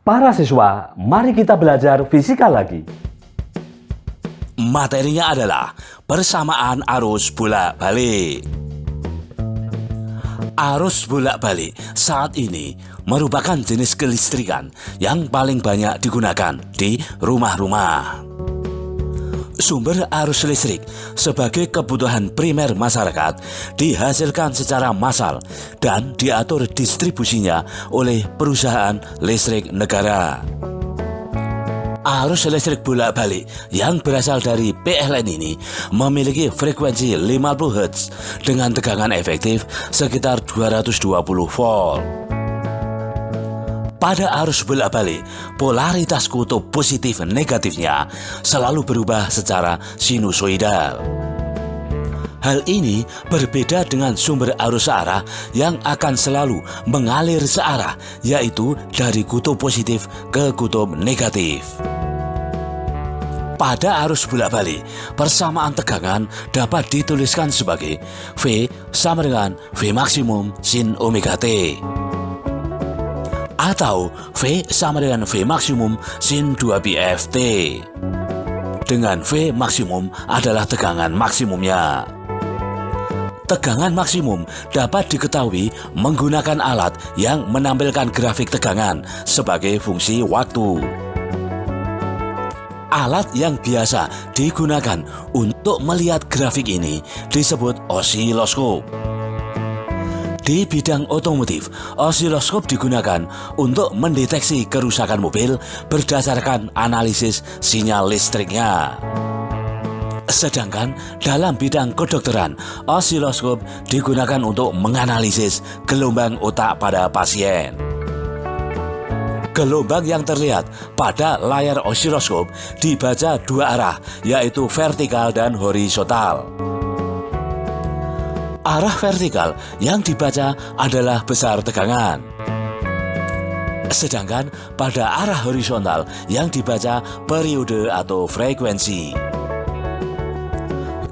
Para siswa, mari kita belajar fisika lagi. Materinya adalah persamaan arus bolak-balik. Arus bolak-balik saat ini merupakan jenis kelistrikan yang paling banyak digunakan di rumah-rumah. Sumber arus listrik sebagai kebutuhan primer masyarakat dihasilkan secara massal dan diatur distribusinya oleh perusahaan listrik negara. Arus listrik bolak-balik yang berasal dari PLN ini memiliki frekuensi 50 Hz dengan tegangan efektif sekitar 220 volt. Pada arus bolak-balik, polaritas kutub positif negatifnya selalu berubah secara sinusoidal. Hal ini berbeda dengan sumber arus searah yang akan selalu mengalir searah, yaitu dari kutub positif ke kutub negatif. Pada arus bolak-balik, persamaan tegangan dapat dituliskan sebagai V sama dengan V maksimum sin omega T. Atau V sama dengan V maksimum sin 2πf T. Dengan V maksimum adalah tegangan maksimumnya. Tegangan maksimum dapat diketahui menggunakan alat yang menampilkan grafik tegangan sebagai fungsi waktu. Alat yang biasa digunakan untuk melihat grafik ini disebut osiloskop. Di bidang otomotif, osiloskop digunakan untuk mendeteksi kerusakan mobil berdasarkan analisis sinyal listriknya. Sedangkan dalam bidang kedokteran, osiloskop digunakan untuk menganalisis gelombang otak pada pasien. Gelombang yang terlihat pada layar osiloskop dibaca dua arah, yaitu vertikal dan horizontal. Arah vertikal yang dibaca adalah besar tegangan. Sedangkan pada arah horizontal yang dibaca periode atau frekuensi.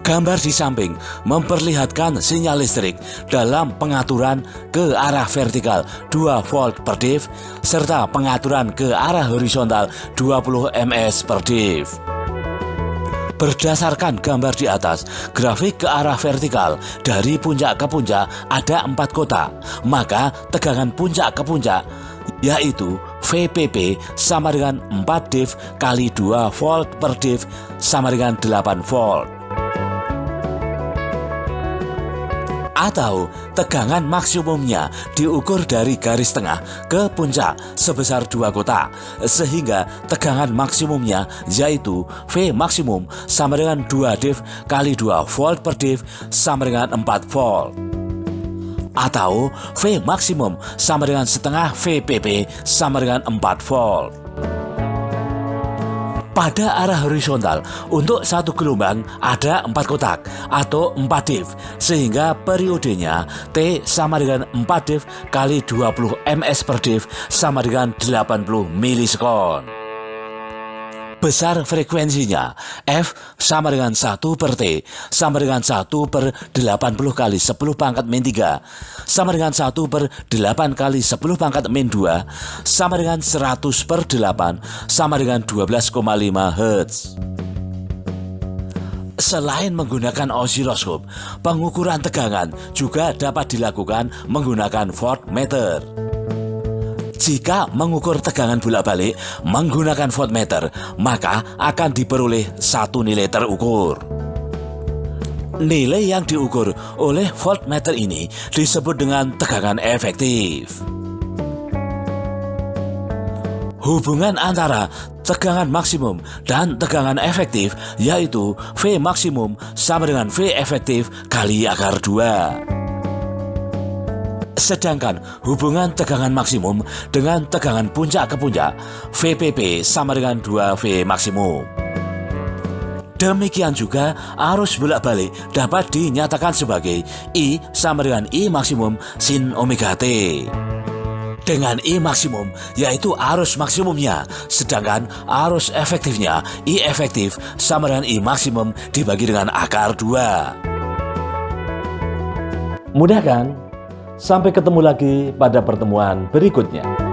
Gambar di samping memperlihatkan sinyal listrik dalam pengaturan ke arah vertikal 2 volt per div serta pengaturan ke arah horizontal 20 ms per div. Berdasarkan gambar di atas, grafik ke arah vertikal dari puncak ke puncak ada 4 kotak, maka tegangan puncak ke puncak yaitu VPP sama dengan 4 div kali 2 volt per div sama dengan 8 volt. Atau tegangan maksimumnya diukur dari garis tengah ke puncak sebesar 2 kotak, sehingga tegangan maksimumnya yaitu V maksimum sama dengan 2 div kali 2 volt per div sama dengan 4 volt. Atau V maksimum sama dengan setengah VPP sama dengan 4 volt. Pada arah horizontal, untuk satu gelombang ada 4 kotak atau 4 div, sehingga periodenya T sama dengan 4 div kali 20 ms per div sama dengan 80 milisekon. Besar frekuensinya F sama dengan 1 per T sama dengan 1 per 80 kali 10 pangkat min 3 sama dengan 1 per 8 kali 10 pangkat min 2 sama dengan 100 per 8 sama dengan 12,5 Hz. Selain menggunakan osiloskop, pengukuran tegangan juga dapat dilakukan menggunakan voltmeter. Jika mengukur tegangan bolak-balik menggunakan voltmeter, maka akan diperoleh satu nilai terukur. Nilai yang diukur oleh voltmeter ini disebut dengan tegangan efektif. Hubungan antara tegangan maksimum dan tegangan efektif yaitu V maksimum sama dengan V efektif kali akar 2. Sedangkan hubungan tegangan maksimum dengan tegangan puncak ke puncak VPP sama dengan 2V maksimum. Demikian juga arus bolak-balik dapat dinyatakan sebagai I sama dengan I maksimum sin omega T. Dengan I maksimum yaitu arus maksimumnya, sedangkan arus efektifnya I efektif sama dengan I maksimum dibagi dengan akar 2. Mudah kan? Sampai ketemu lagi pada pertemuan berikutnya.